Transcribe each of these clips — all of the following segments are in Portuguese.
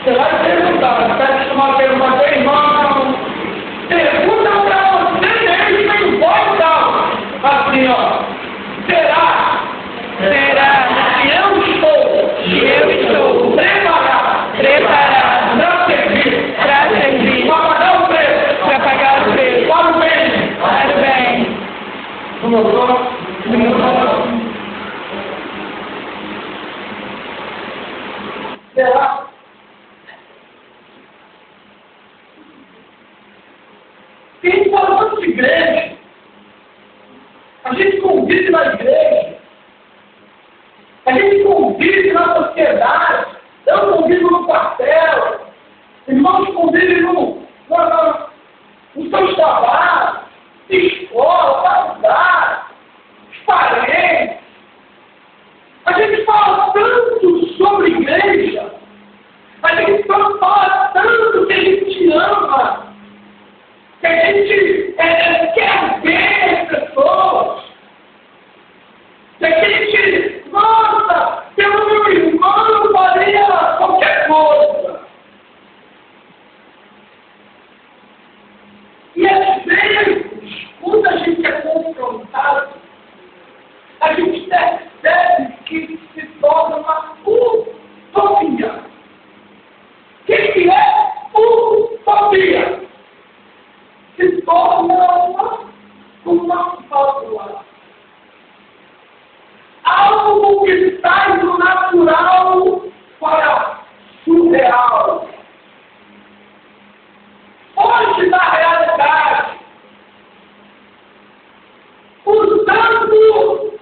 Você vai perguntar, você está acostumado a perguntar para irmão, pergunta para você mesmo em voz alta. Assim, ó. Será? Será Que eu estou preparado para servir, para pagar o preço, para o bem. Vamos lá. Será? Quem falando de igreja, a gente convive na igreja, a gente convive na sociedade, eu convivo no quartel, irmãos convivem no seus trabalhos, escola, faculdade, parentes. A gente fala tanto sobre igreja, a gente fala tanto que a gente ama, que a gente quer ver as pessoas, que a gente, nossa, pelo meu irmão faria qualquer coisa. E às vezes, quando a gente é confrontado, a gente percebe que se torna uma utopia. O que é utopia? Se torna uma fábula. Algo que sai do natural para surreal. Hoje, na realidade, usando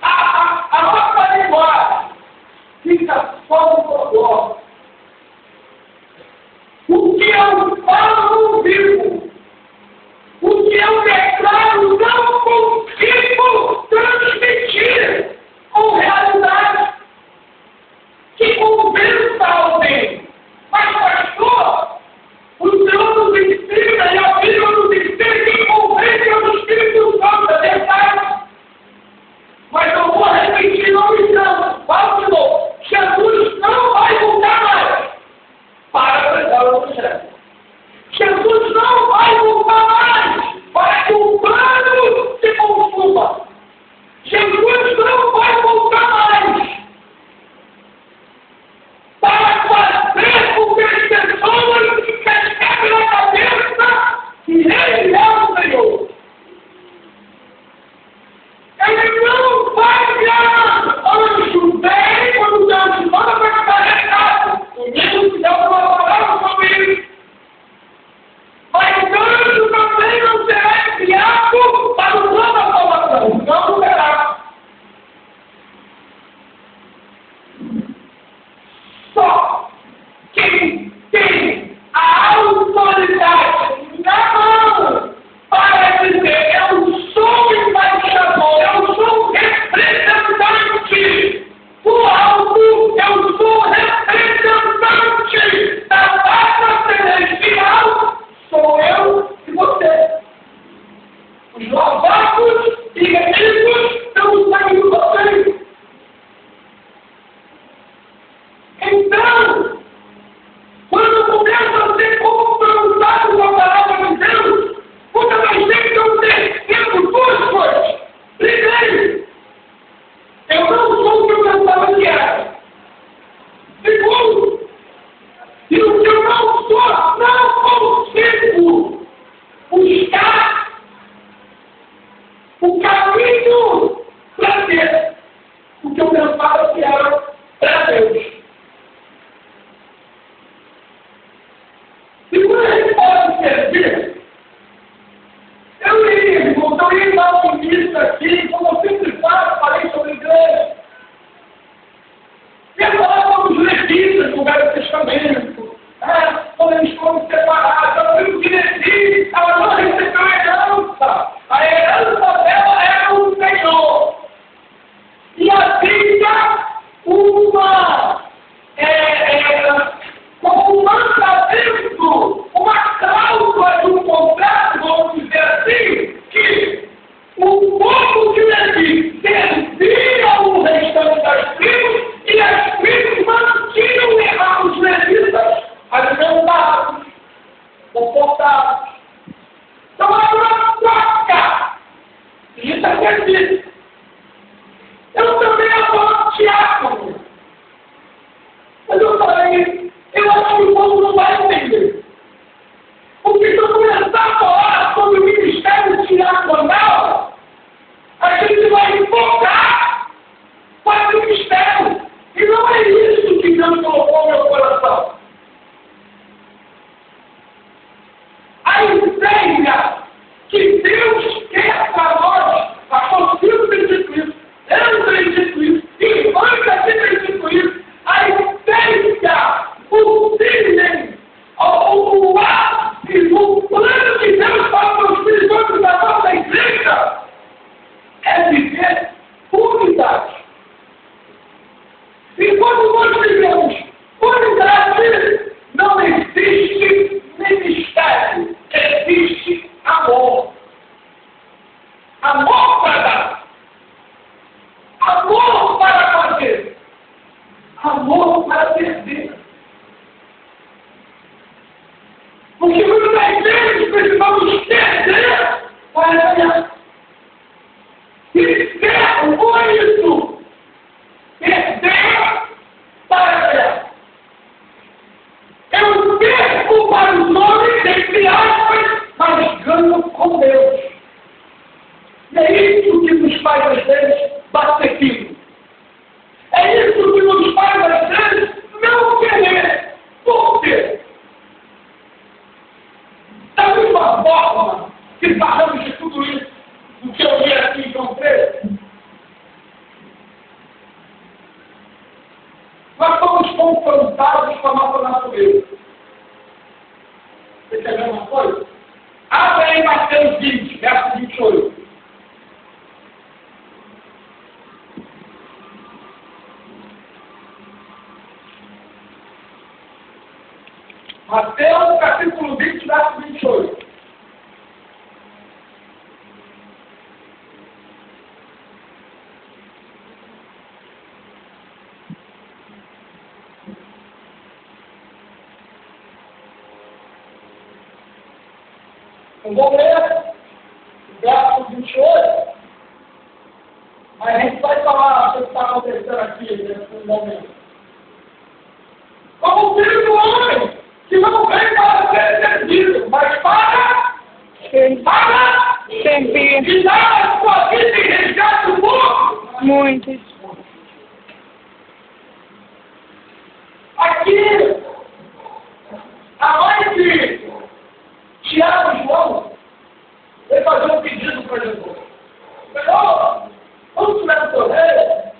a nossa linguagem, fica só no propósito. O que eu falo no vivo, o que eu declaro, não consigo transmitir com realidade que convença alguém. Mas, pastor, o Senhor nos ensina e a Bíblia nos ensina que convence ao Espírito Santo, é verdade. Mas eu vou repetir, não me engano. Fala de novo. Jesus não vai voltar mais para pregar o Evangelho. Jesus não vai voltar mais para que o plano se consuma. Jesus não vai voltar mais para fazer com que as pessoas se casquem na cabeça que Ele é o Senhor. Ele não vai virar anjo bem quando o anjo manda para ficar recado. O mesmo que deu uma palavra sobre isso. Mas anjo também não será enviado para o plano da salvação. Não será. Só quem tem a autoridade na mão para dizer eu sou embaixador, eu sou representante do alto, eu sou representante da pátria celestial, sou eu e você. Os lavados e remidos pelo sangue do Cordeiro. Então, quando começa a ser confrontado com a palavra de Deus, você vai ter que eu percebo duas coisas. Primeiro, eu não sou o que eu pensava que era. Segundo, e o que eu não sou, não consigo buscar o caminho para ter o que eu pensava que era para Deus. E quando a gente pode servir, eu ia dar um início aqui, como eu sempre faço, falei sobre igreja. Ia falar sobre os levitas do Velho Testamento, quando eles foram separados. Eu digo que Levi, ela não recebeu herança. A herança dela era o Senhor. E havia como um mandamento, uma cláusula de um precisamos perder para ganhar. Inferno foi isso. Perder para ganhar. Eu perco para os homens, entre aspas, mas ganho com Deus. E é isso que nos faz, às vezes, bater firme. É isso que nos faz, às vezes, não querer. Por quê? Da mesma forma que falamos de tudo isso, do que eu li aqui em João 13, nós somos confrontados com a nossa natureza. Você quer ver uma coisa? Abre aí Mateus 20, verso 28. Mateus, capítulo 20, verso 28. Eu vou ler o verso 28, mas a gente vai falar o que está acontecendo aqui nesse momento. Como o filho do homem, que não vem para ser servido, mas para servir. E dar a sua vida em resgate por Muitos. Aqui, a mãe de Tiago e João veio fazer um pedido para Jesus. Senhor, vamos tirar o teu rei?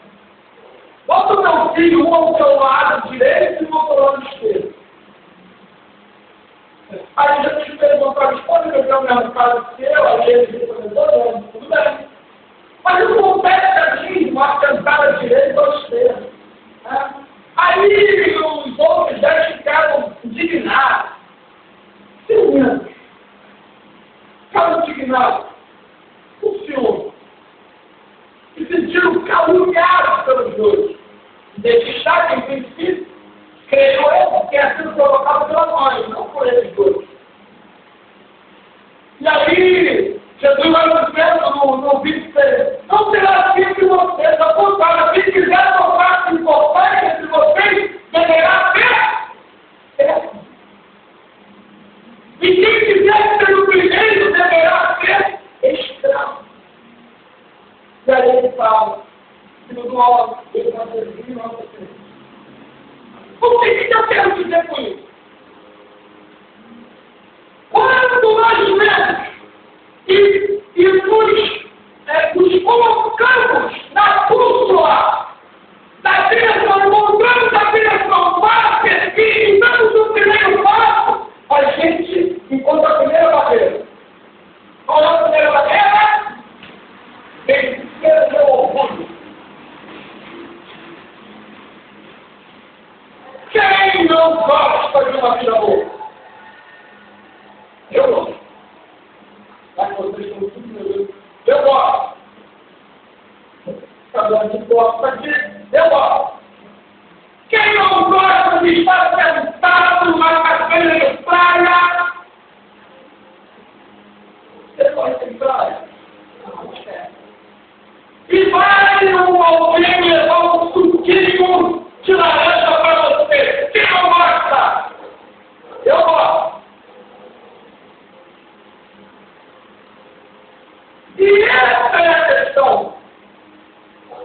Bota o meu filho um ao teu lado direito e o outro ao lado esquerdo. Aí Jesus perguntou a esposa que eu tenho o mesmo caso que eu, aí ele disse, tudo bem. Mas não compete a mim uma sentada direita ou esquerda. Aí os outros já ficaram indignados. Ciúmes. Ficaram indignados. O Senhor. E sentiram caluniados pelos dois. Deixar que, em princípio, creio eu, que é sido provocado pela mãe, não por eles dois. E aí, Jesus vai dizendo no vídeo dele, não será assim que vocês, ao contrário, quem quiser tornar-se importante entre vocês, deverá ser. E quem quiser ser o primeiro, deverá ser escravo. E aí ele fala, filho do homem, ele vai servir e não vai servir. O que eu quero dizer com isso? Quando nós vemos e nos colocamos na cúpula da direção, voltamos a direção para servir e damos o primeiro passo, a gente encontra a primeira barreira. Qual é a primeira barreira? Vencer o orgulho. Quem não gosta de uma vida boa? Eu gosto. Mas vocês estão tudo meu. Eu gosto. Cada um gosta aqui. Eu gosto. Quem não gosta de estar sentado numa cadeira de praia? Você gosta de praia? Não, e vai alguém levar um suquinho de laranja para você. Quem não gosta? Eu gosto. E essa é a questão.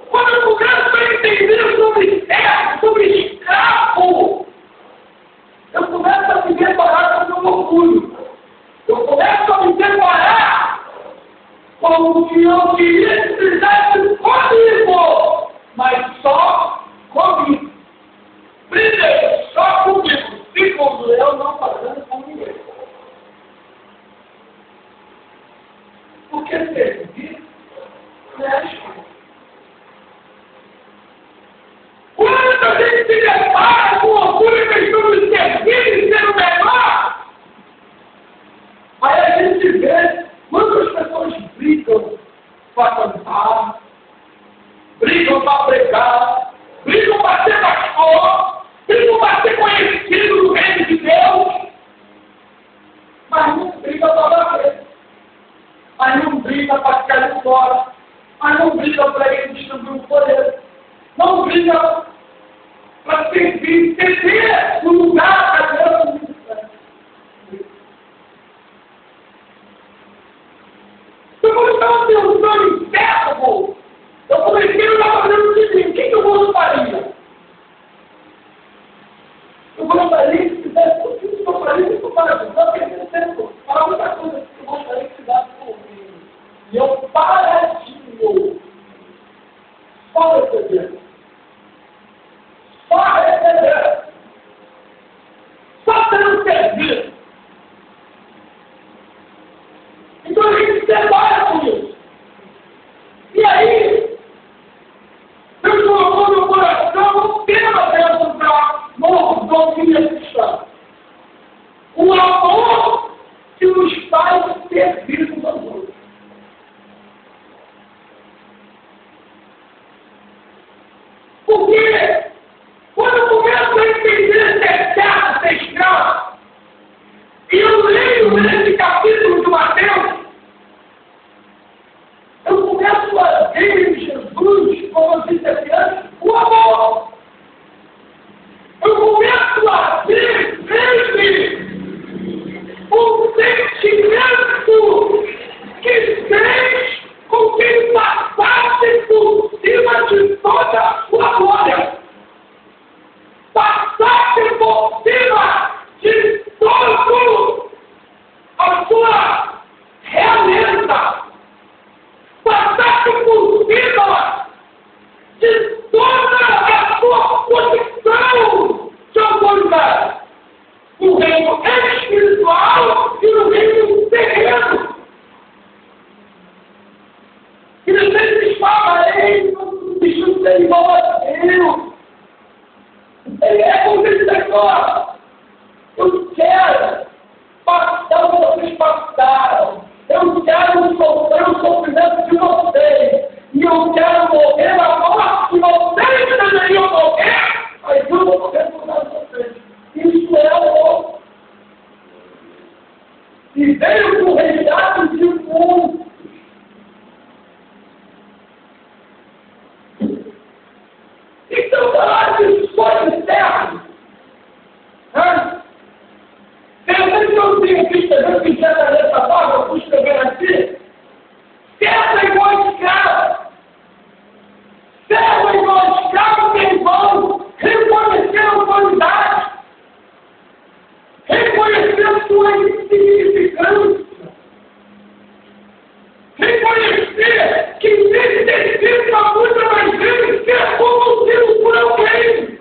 Quando eu começo a entender sobre servo, sobre escravo, eu começo a me deparar com o meu orgulho. Eu começo a me deparar com o que eu queria que fizesse comigo, mas só comigo. Primeiro, só comigo. Segundo, eu não fazendo com ninguém. Porque servir não é escolha. Quando a gente se depara com orgulho e questão de servir e ser o melhor, aí a gente vê quantas pessoas brigam com a mais, só que esse tempo, a única coisa que eu gostaria que desse comigo, e eu paradinho, só receber. Só receber. Só tendo serviço. Então a gente trabalha com isso. E aí, Deus colocou no coração um tema dentro da mordomia cristã. O amor que nos faz servir uns aos outros. Porque quando eu começo a entender se é certo, se é escravo, e eu leio esse capítulo de Mateus, eu começo a ver em Jesus, como eu disse aqui antes, o amor. Eu começo a ver nele um sentimento que fez com que ele passasse por cima de toda a sua glória. Passasse por cima de toda a sua realeza. Passasse por cima de toda a sua posição de autoridade. No reino espiritual e no reino terreno. E às vezes fala, ei, não deixa ser igual a Deus. Ele é como ele diz agora. Eu quero passar o que vocês passaram. Eu quero sofrer o sofrimento de vocês. E eu quero morrer na morte que vocês deveriam morrer. Mas eu vou morrer por causa de vocês. Isso é amor. E veio com o resgate de mundo. Então, falar de sonhos certos. Pensando que eu tenho aqui escrevendo que já está nessa forma, eu fui escrevendo aqui. Servo é igual a escravo. Servo é igual a escravo que vão reconhecer a autoridade. Reconhecer sua insignificância. Reconhecer que necessita muito mais vezes ser conduzido por alguém.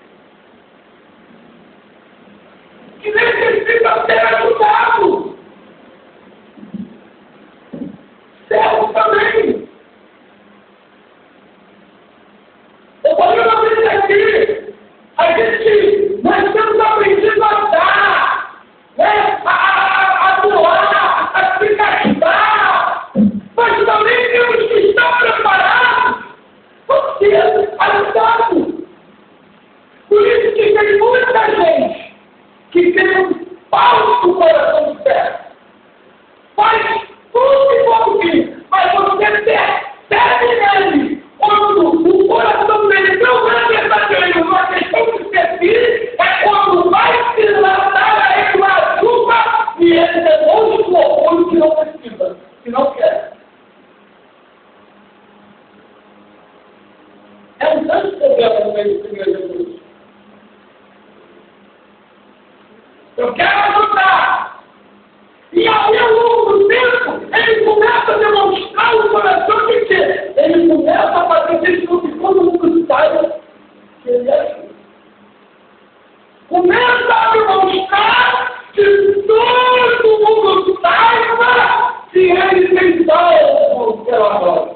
Que necessita ser ajudado. Servo também. Eu falei uma vez aqui, nós temos aprendido a dar, né? a doar, a se gastar, mas também temos que estar preparados para ser ajudados. Por isso que tem muita gente que tem um falso coração de fé. Faz tudo que conseguir, mas você percebe nele quando o coração dele não é verdadeiro, uma questão de servir, é quando vai se lançar a ele uma ajuda e ele demonstra o orgulho que não precisa, que não quer. É um grande problema no meio do Senhor Jesus. Eu quero ajudar. E aí, ao longo do tempo, ele começa a demonstrar o coração de quê? Ele começa a fazer isso com que todo mundo saiba que ele ajuda. Começa a demonstrar que todo mundo saiba que ele tem algo pela roda.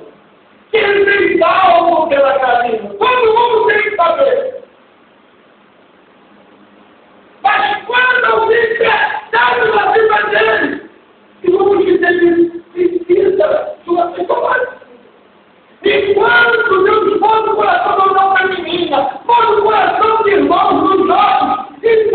Que ele tem algo pela carinha. Todo mundo tem que saber. Mas quando alguém percebe na vida dele, que vamos dizer, ele precisa de uma pessoa. E quando Deus põe o coração da menina, põe o coração de irmãos dos jovens, e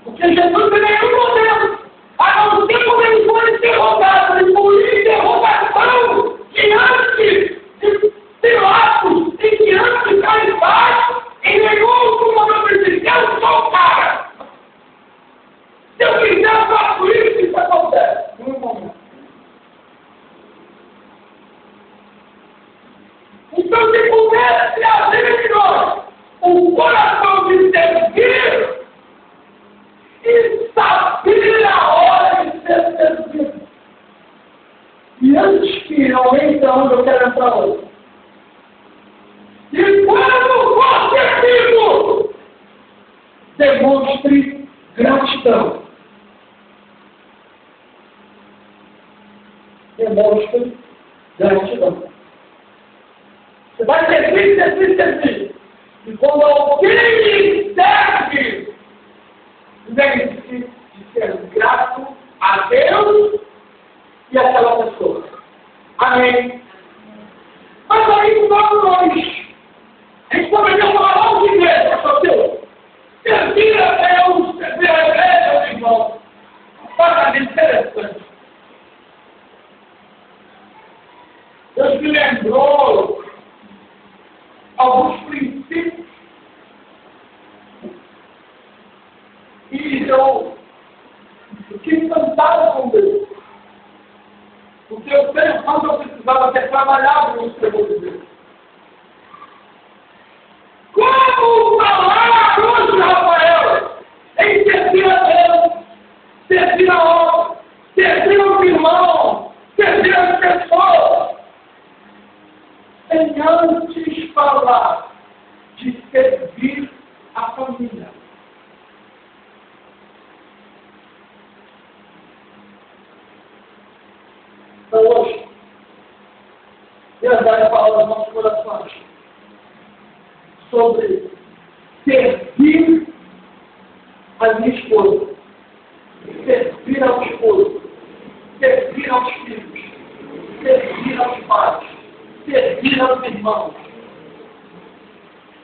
Porque Jesus em nenhum momento, a não ser quando ele foi interrogado, ele foi interrogação diante de Pilatos e diante de Caifás, em nenhum outro momento ele disse, eu sou o cara. Se eu quiser, eu faço isso acontece. Nenhum momento. Então, se pudesse haver em nós um coração de servir e saber a hora de ser servido. E antes que alguém entre onde eu quero entrar hoje. E quando for servido, demonstre gratidão. Demonstre gratidão. Você vai servir. E quando alguém lhe serve, lembre-se de ser grato a Deus e àquela pessoa. Amém? Mas aí nós, a gente poderia falar um de igreja, pastor Deus. Servir a Deus, servir a igreja, meu irmão. Para interessante. Deus me lembrou alguns princípios e eu fiquei encantado com Deus. Porque eu sei quando eu precisava ter trabalhado no Senhor de Deus. Como falar hoje, Rafael, em servir a Deus, servir a obra, servir aos irmãos, servir as pessoas, sem antes falar de servir a família. Então hoje, Deus vai falar aos nossos corações sobre servir a minha esposa, servir ao esposo, servir aos filhos, servir aos pais, servir aos irmãos.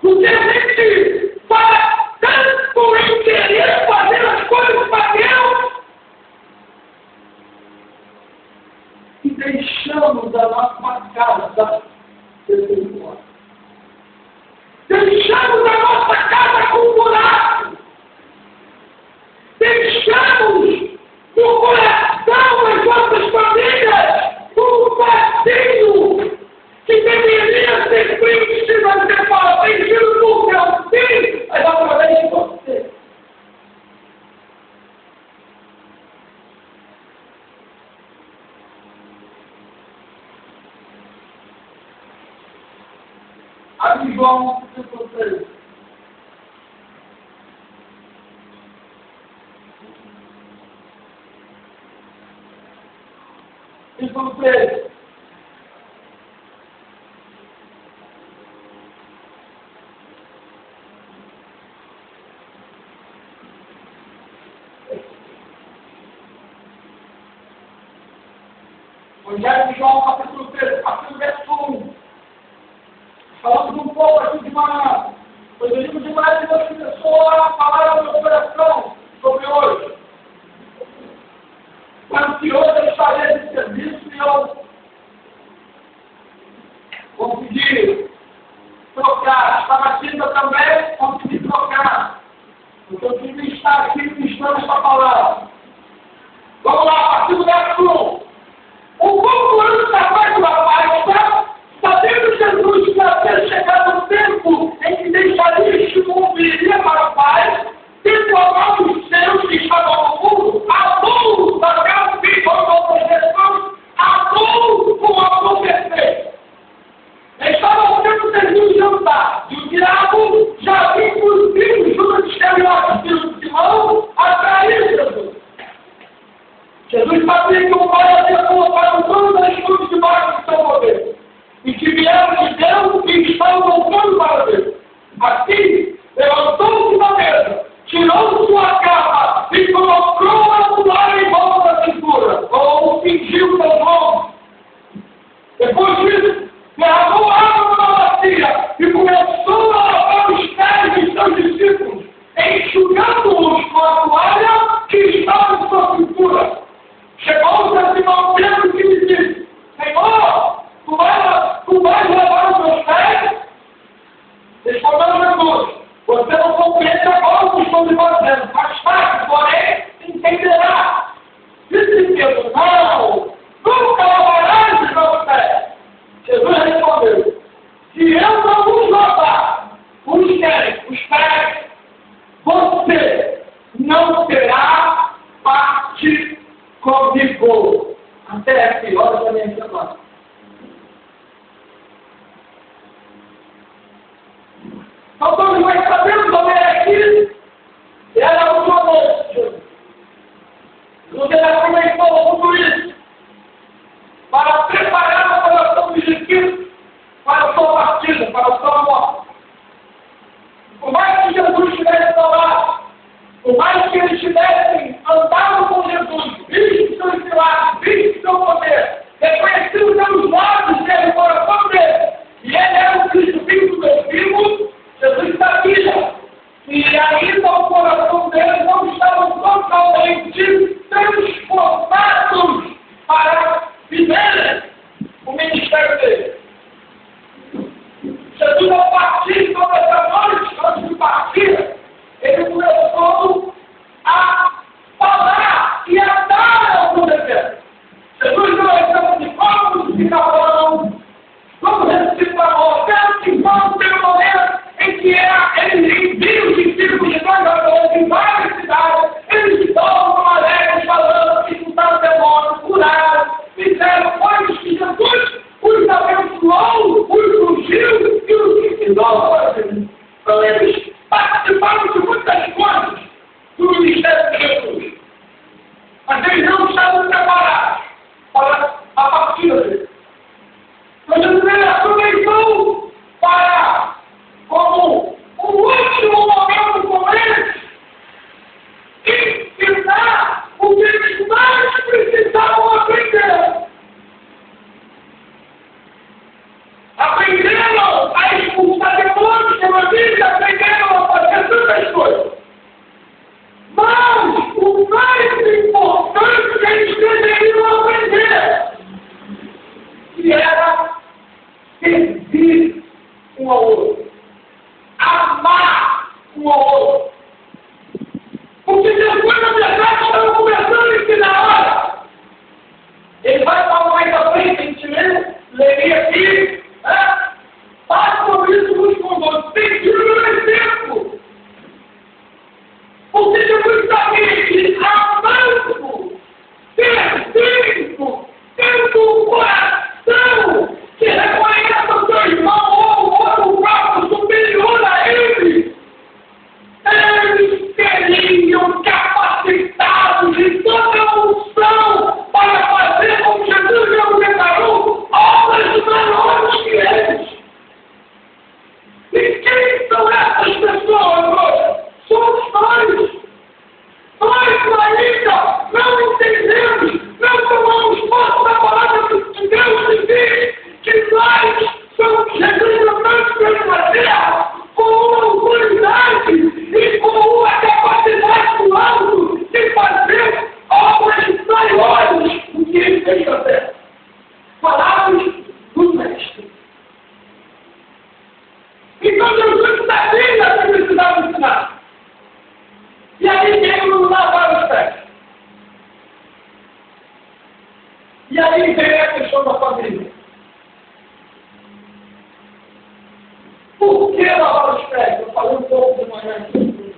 Porque a gente fala tanto em querer fazer as coisas para Deus e deixamos a nossa casa desvirtuada. Deixamos a nossa casa com um buraco. Deixamos no coração das nossas famílias um vazio que deveria ser preenchido. Você fala, preenchido por meu filho, mas através de você. Aqui João, capítulo 3. Capítulo 3. Evangelho de João, capítulo 3, capítulo verso 1. Falamos um pouco aqui de manhã. Poderíamos de manhã que Deus começou a falar ao meu coração sobre hoje. Quando que hoje eu estaria de serviço e eu consegui trocar. Estava aqui também, consegui trocar. Porque eu queria estar aqui ministrando esta palavra. Vamos lá, a partir do verso 1. O povo antes da parte da Páscoa, sabendo Jesus que havia chegado o tempo em que deixaria este mundo e iria para o Pai, tendo amado os seus que estavam no mundo, amou até o fim, como Jesus, amou com amor perfeito. Estavam sendo servidos de jantar, e o diabo já havia inclusive Judas Iscariotes, filho de Simão, a trair Jesus. os irmãos Pedro que me disse, Senhor, tu vais levar os meus pés? Respondeu Jesus, você não compreende agora o que estou lhe fazendo, faz parte, porém, entenderá. Disse Pedro, não, nunca lavarás os meus pés. Jesus respondeu, se eu não os lavar, os pés, você não terá parte comigo. Até aqui, olha para mim agora. Então, todos nós sabemos como é aqui. Era o última noite. Jesus aproveitou tudo isso para preparar o coração de Jesus para a sua partida, para a sua morte. Por mais que Jesus tivesse falado, por mais que eles tivessem andado com Jesus, visto seus milagres, visto seu poder, reconhecido pelos lábios dele, o coração dele, e ele era o Cristo, filho do Deus vivo, Jesus sabia que ainda o coração dele não estava totalmente transformados para viver o ministério dele. Jesus, ao partir toda essa noite, antes de partir, ele começou a falar e a dar algum dever. Jesus deu exemplo de como se falando, como ressuscitar a morte, que vão ter um momento em que ele envia os discípulos de dois a dois em várias cidades, eles voltam alegres falando, expulsaram demônios, curaram, fizeram coisas que Jesus os abençoou, os ungiu e os ensinou. Então eles participaram de muitas coisas do ministério de Jesus. Mas eles não estavam preparados para a partida dele. Então Jesus aproveitou para, como o último momento com eles, ensinar o que eles mais precisavam aprender. Aprenderam a expulsar demônios pela Bíblia, aprenderam a fazer tantas coisas. Mas o mais importante que eles deveriam aprender, que era servir um ao outro, amar um ao outro. Porque Jesus, na verdade, estava começando a ensinar, olha, ele vai falar mais à frente, a gente leria aqui, faz por isso uns com os outros, pedindo o exemplo. Porque Jesus sabia que amando, servindo, tendo um coração que reconheça o seu irmão ou o outro próprio superior a ele, eles seriam capacitados de toda a unção para fazer com que Jesus mesmo declarou obras maiores que eles. E quem são essas pessoas hoje? Somos nós. Nós ainda não entendemos, não tomamos posse da palavra de Deus que diz que nós somos representantes pela terra com uma autoridade e com uma capacidade do alto de fazer obras maiores do que ele fez na terra. Palavras do Mestre. Então Jesus sabia que precisava ensinar. E aí veio nos lavar os pés. E aí vem a questão da família. Por que lavar os pés? Eu falei um pouco de manhã aqui.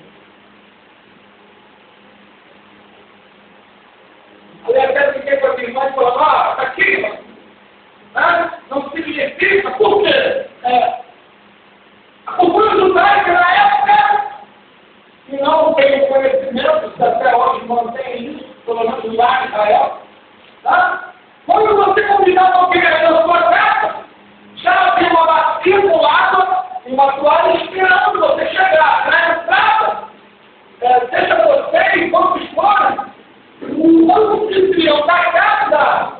Eu até fiquei com a minha irmã e falei, está aqui, não significa, por quê? A cultura judaica na época, que não tem conhecimento, se até hoje mantém isso, pelo menos lá em Israel, quando você convidava alguém na sua casa, já havia uma bacia com água e uma toalha esperando você chegar. Na entrada, seja você e quantos forem, o anfitrião da casa,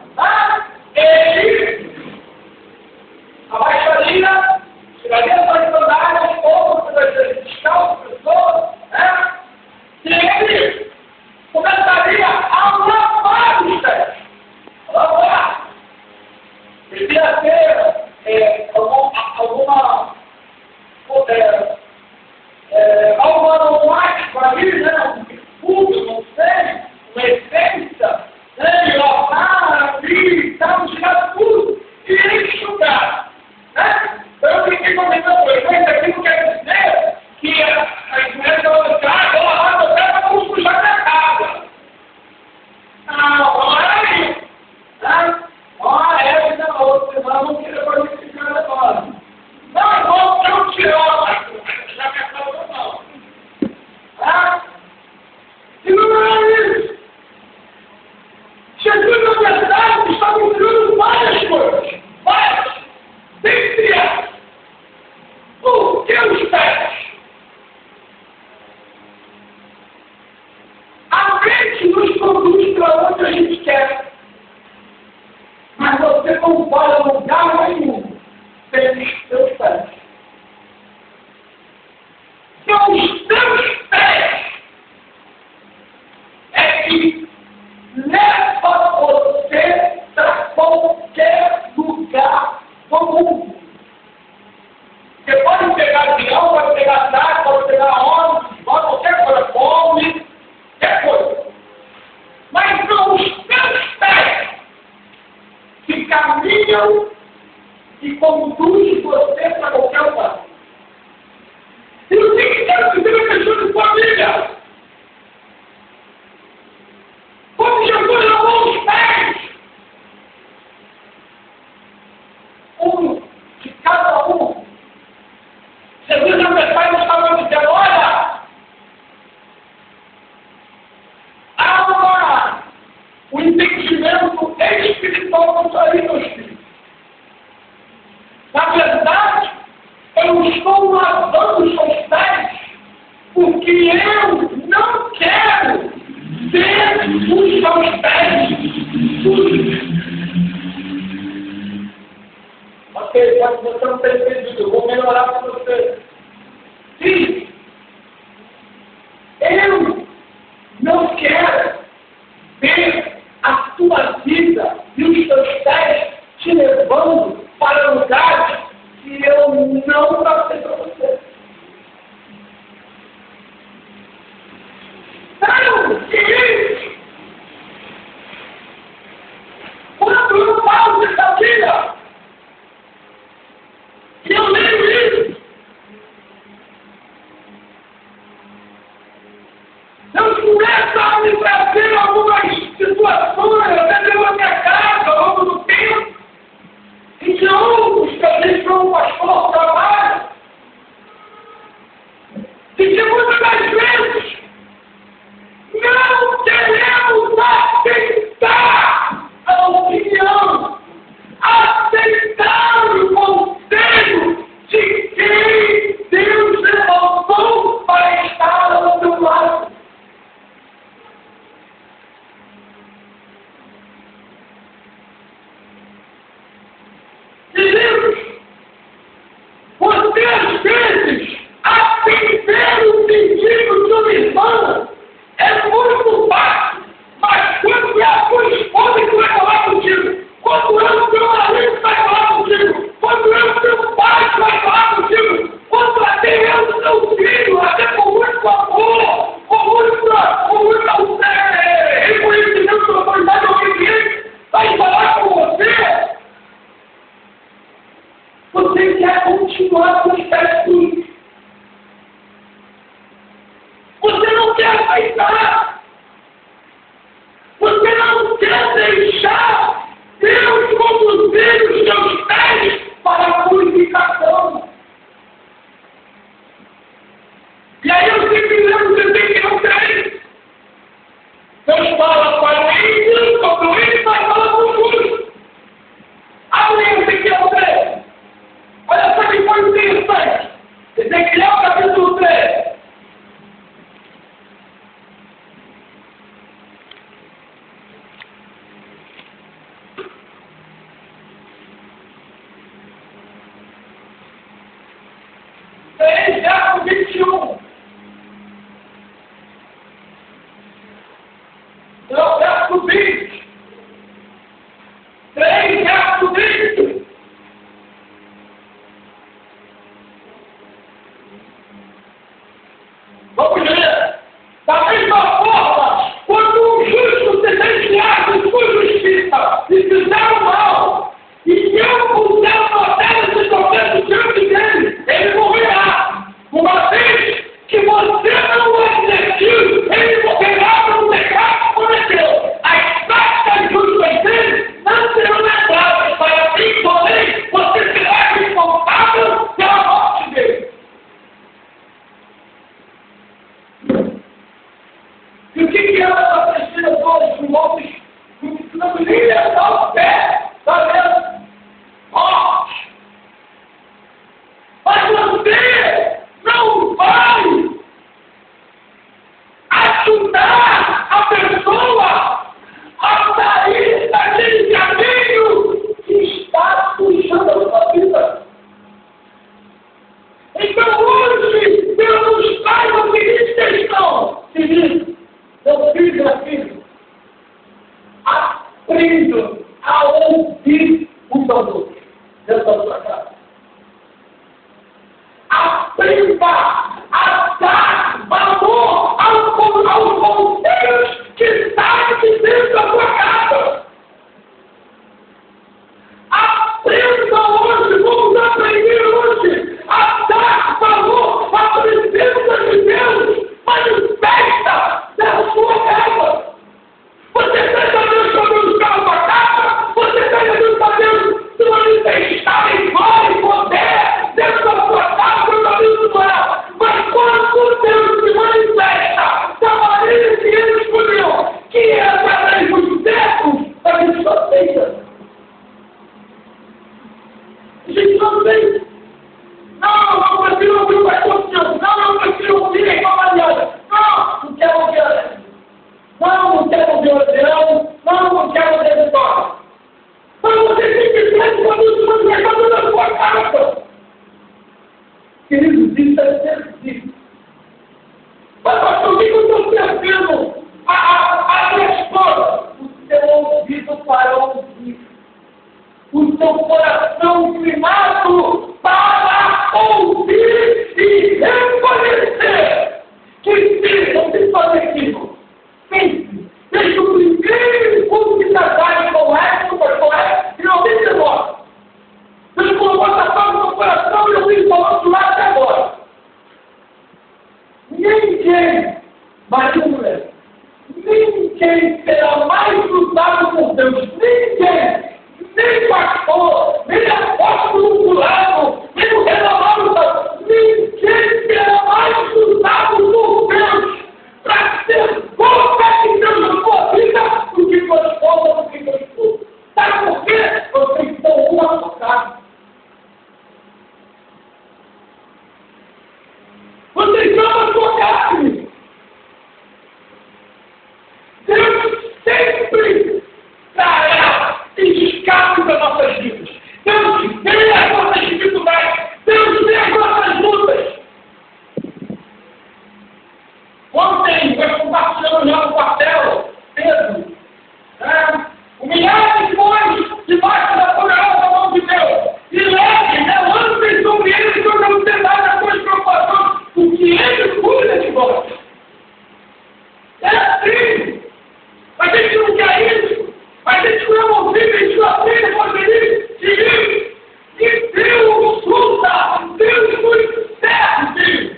conduz para onde a gente quer. Mas você não vai a lugar nenhum sem os teus pés. São os teus pés é que leva você para qualquer lugar do mundo. Você pode pegar avião, pode pegar táxi, pode pegar ônibus, pode qualquer coisa, fome, qualquer coisa. Mas são os teus pés que caminham e conduzem você para qualquer lugar. E o que quer dizer a questão de família? Como Jesus lavou os pés, de cada um. Jesus na mensagem estava dizendo, olha, há um entendimento espiritual quanto a isso, meus filhos. Na verdade, eu estou lavando os seus pés porque eu não quero ver os seus pés sujos. Ok, mas você não tem entendido, eu vou melhorar para você. Sim, eu não quero ver a tua vida e os teus pés te levando para lugares que eu não passei para você. Não, seguinte, quando eu falo dessa vida, e eu leio isso, eu começo a me trazer algumas situações, até dentro da minha casa, ao longo do tempo, em que outros que a gente como pastor trabalha, e que muitas das vezes não queremos aceitar a opinião, aceitar o conselho de quem Deus levantou para estar ao seu lado. Queridos, você às vezes atender o pedido de uma irmã é muito fácil, mas quando é a sua esposa que vai falar contigo, quando é o teu marido que vai falar contigo, quando é o teu pai que vai falar contigo, quando até é o seu filho, até com muito amor, com muito reconhecimento da autoridade obediente, vai falar com você, você quer continuar com os pés sujos. Você não quer aceitar. Você não quer deixar Deus conduzir os seus pés para a purificação. E aí eu sempre lembro de dizer que não tem. Deus fala para o ímpio, quando o ímpio vai falar com o justo. Abre Ezequiel 3. Olha só que coisa interessante. Ezequiel capítulo 3. Verso 21. Não, verso 20. 3, verso 20. Vamos ler. Da mesma forma, quando um justo se desviar do sua justiça e fizer o mal, e eu puser uma terra de sofrimento diante dele, ele morrerá. Uma vez que você não admitiu, ele morrerá pelo pecado que cometeu. As práticas justas dele não serão lembradas. Para mim, porém, você será responsável pela morte dele. E o que ela precisa hoje com homens que não nem levar o pé da mesma morte? Mas você não vai ajudar a pessoa dentro da sua casa. Aprenda a dar valor aos conselhos que saem de dentro da sua casa. Aprenda hoje, vamos aprender hoje a dar valor à presença de Deus manifesta na sua casa. Você pede a Deus para buscar uma casa, você pede a Deus para Deus se manifestar em glória e poder dentro da sua casa, Deus abençoar. Mas quando Deus se manifesta da maneira que Ele escolheu, que é através dos servos, a gente não aceita. A gente não aceita. Não, eu prefiro ouvir o pastor Silvio. Não, eu prefiro ouvir a irmã Mariana. Não quero ouvir a não quero ouvir o Adriano. Não quero ouvir a Vitória. Mas você tem que ter uma luz manifestada na sua casa. Queridos, isso é serviço. Mas, pastor, o que eu estou servindo a minha esposa? O seu ouvido para ouvir. O seu coração inclinado para ouvir e reconhecer que sim, não tem que fazer aquilo. Sim, desde o primeiro culto de casais com essa, e não tem que embora. Deus colocou essa palavra no coração e eu vim falando do lado até agora. Ninguém, marido e mulher, ninguém será mais usado por Deus. Ninguém. Nem pastor, nem apóstolo fulano, nem o renovado, ninguém será mais usado por Deus para ser boca de Deus na sua vida do que tua esposa, do que teu esposo. Sabe por quê? Vocês estão uma focada. Vocês são a sua carne. Deus sempre trará escape das nossas vidas. Deus vê as nossas dificuldades. Deus vê as nossas lutas. Ontem, eu compartilhando já no quartel, Pedro, humilhado depois, debaixo da poderosa mão de Deus. E leve, lancem sobre ele toda a ansiedade, as suas preocupações, porque ele cuida de vós. É assim. A gente não quer isso. A gente não é movido, a gente não aprende a fazer isso. E Deus luta, Deus nos serve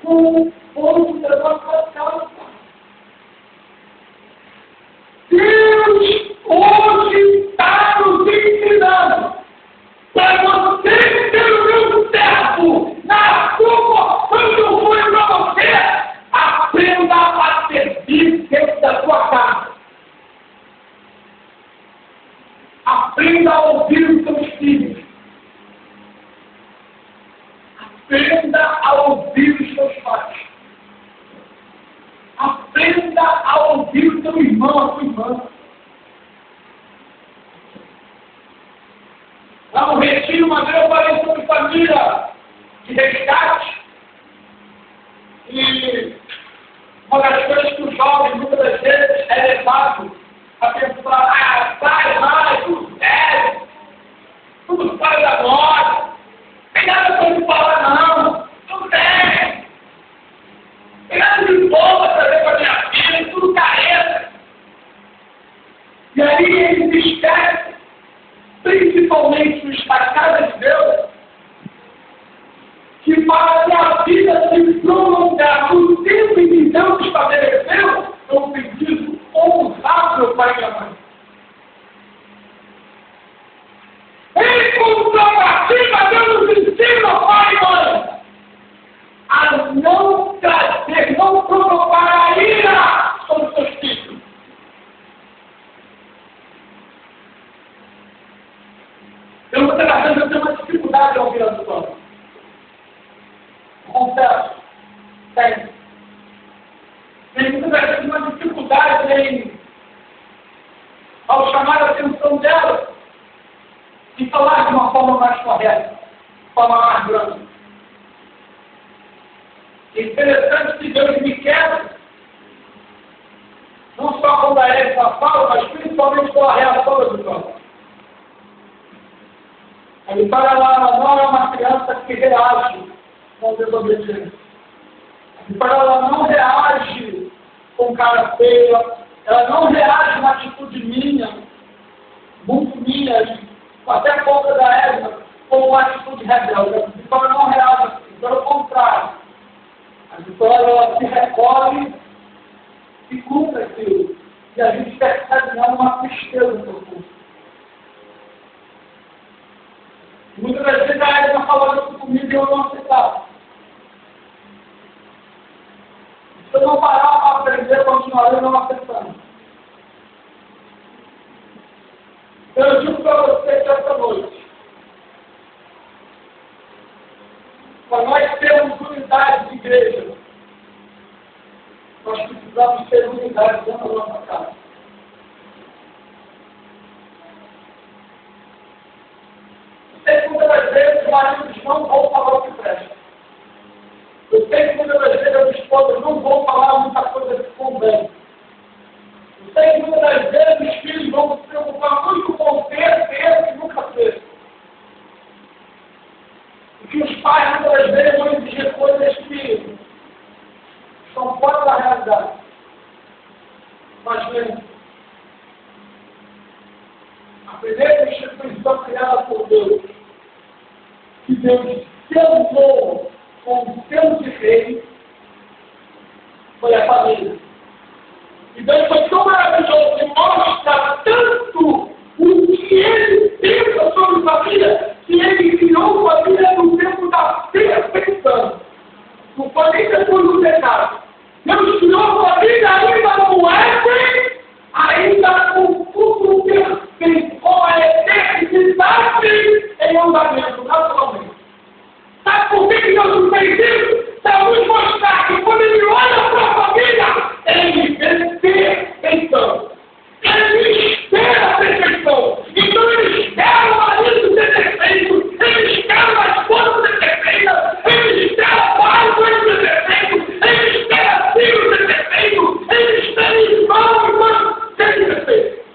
com o povo da nossa casa. Deus hoje está nos ensinando para você ser o meu servo na sua porção que eu fui para você. Aprenda a servir dentro da sua casa. Aprenda a ouvir os seus filhos. Aprenda a ouvir os seus pais. Aprenda a ouvir o seu irmão, a sua irmã. Lá no retiro, uma vez eu falei sobre família de resgate. E uma das coisas que os jovens muitas das vezes é levado a pensar, pai, mãe, tudo fora da moda, tem nada para me falar não, tudo tem. Tem nada de bom para trazer para minha filha, tudo careta. E aí eles esquecem, principalmente os da casa de Deus, que para que a vida se prolongar no tempo em que Deus estabeleceu, eu preciso honrar meu pai e minha mãe. Em contrapartida, Deus nos ensina, pai e mãe, a não trazer, não provocar a ira sobre os seus filhos. Eu muitas vezes eu tenho uma dificuldade ao ouvir a sua. Confesso, tem. Tem muitas vezes uma dificuldade ao chamar a atenção dela e falar de uma forma mais correta, de forma mais grande. É interessante que Deus me quebra, não só quando a Érica fala, mas principalmente com a reação do corpo. A vitória ela não é uma criança que reage com desobediência. A vitória ela não reage com cara feia, ela não reage uma atitude minha, muito minha, até pouca da Eva, com uma atitude rebelde. A vitória não reage assim, pelo contrário. A vitória ela se recolhe e cumpre aquilo. E a gente percebe não uma tristeza profunda. Muitas das vezes a Eva falou isso comigo e eu não aceitava. Se eu não parar para aprender, eu continuarei não aceitando. Eu digo para você que essa noite, para nós termos unidade de igreja, nós precisamos ter unidade dentro da nossa casa. Eu sei que muitas das vezes os maridos não vão falar o que presta. Eu sei que muitas das vezes as esposas não vão falar muita coisa que convém. Eu sei que muitas das vezes os filhos vão se preocupar muito com ter que nunca ter. E que os pais muitas das vezes vão exigir coisas que estão fora da realidade. Mas lembre, a primeira instituição criada por Deus, que Deus selou com o selo de rei, foi a família. E Deus foi tão maravilhoso que mostra tanto o que Ele pensa sobre família, que Ele criou família no tempo da perfeição. Não foi nem depois do pecado. Deus criou família ainda no Éden, ainda com tudo perfeito, com a eternidade em andamento, naturalmente. Sabe por que Deus não fez isso? Para nos mostrar que quando Ele olha para a família, Ele vê perfeição. Ele espera a perfeição. Então Ele espera o marido ser perfeito. Ele espera a esposa ser perfeita. Ele espera o pai ser perfeito. Ele espera filho ser perfeito. Ele espera irmão ser perfeito.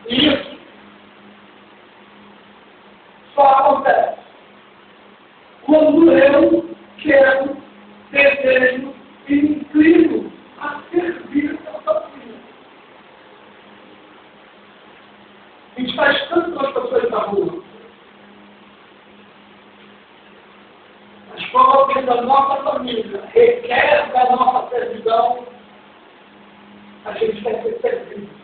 Isso só acontece quando eu quero, desejo e inclino a servir a família. A gente faz tanto com as pessoas na rua. Mas quando alguém da nossa família requer da nossa servidão, a gente quer ser servido.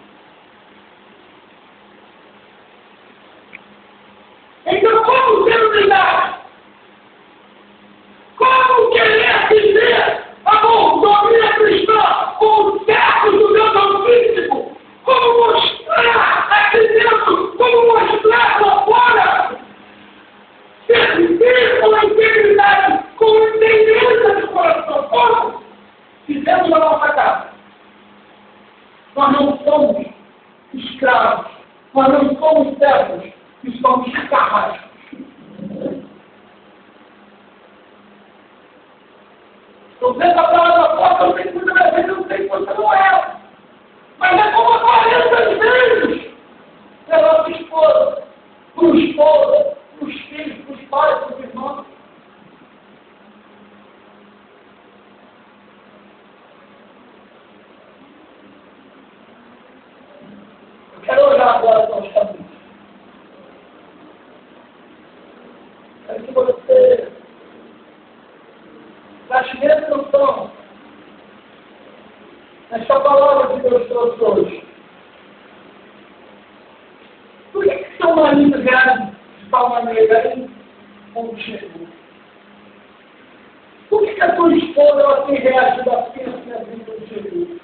Então, como ter unidade? Como querer viver a mordomia cristã com os certos do Deus físico? Como mostrar aqui dentro? Como mostrar lá fora? Servir com a integridade, com inteireza de coração. Como? Fizemos a nossa casa. Nós não somos escravos. Nós não somos servos. Que somos carrascos. Você está falando da porta, eu sei que muitas vezes eu sei que você não é. Mas é como 40 vezes pela sua esposa, para o esposo, para os filhos, para os pais, para os irmãos. Eu quero olhar agora para os caminhos. É que você preste atenção nesta palavra que Deus trouxe hoje. Por que seu marido reage de tal maneira aí contigo? Por que a tua esposa ela tem reagido assim contigo?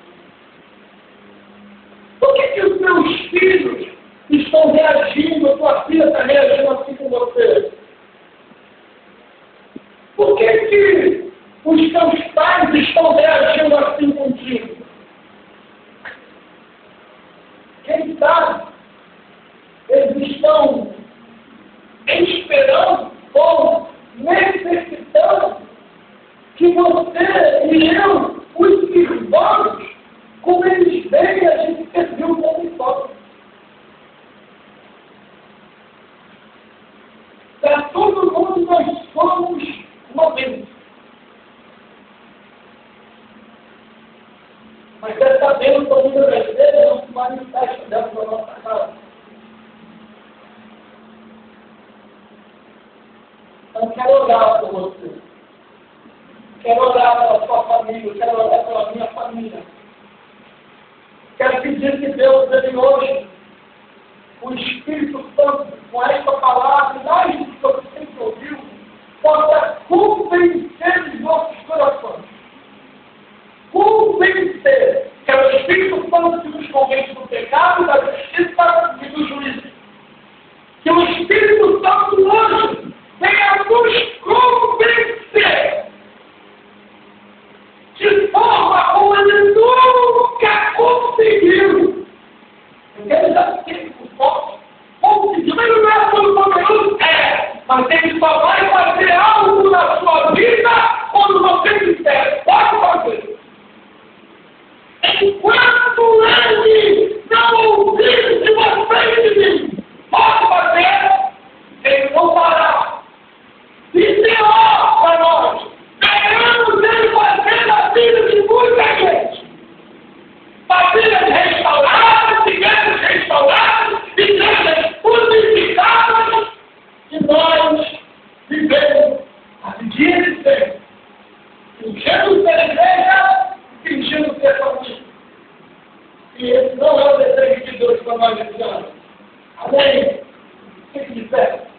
Por que os teus filhos estão reagindo, a tua filha está reagindo assim com você? Por que os teus pais estão reagindo assim contigo? Quem sabe eles estão esperando ou necessitando que você e eu os sirvamos como eles veem a gente serviu como irmão. Mas essa bênção muitas das vezes não se manifesta dentro da nossa casa. Então, quero orar por você. Quero orar pela sua família. Quero orar pela minha família. Quero pedir que Deus dê hoje o Espírito Santo, com esta palavra, mais do que você sempre ouviu, possa convencer os nossos corações. Convencer. Que é o Espírito Santo que nos convence do pecado, da justiça e do juízo. Que o Espírito Santo hoje venha nos convencer de forma como ele nunca conseguiu. Porque ele já teve por forte, conseguiu, mas não é todo poderoso, mas ele só vai fazer algo na sua vida quando você quiser. Pode fazer. Enquanto ele não ouvir de você e de mim, pode fazer, ele não fará. E Senhor, para nós, ganhamos ele fazer na vida de muita gente. Famílias restauradas, igrejas restauradas, igrejas purificadas, e nós vivemos a pedir de Deus. Fingindo ser igreja, fingindo ser família. E esse não é o desejo de Deus para nós esse ano. Amém? Fique de pé.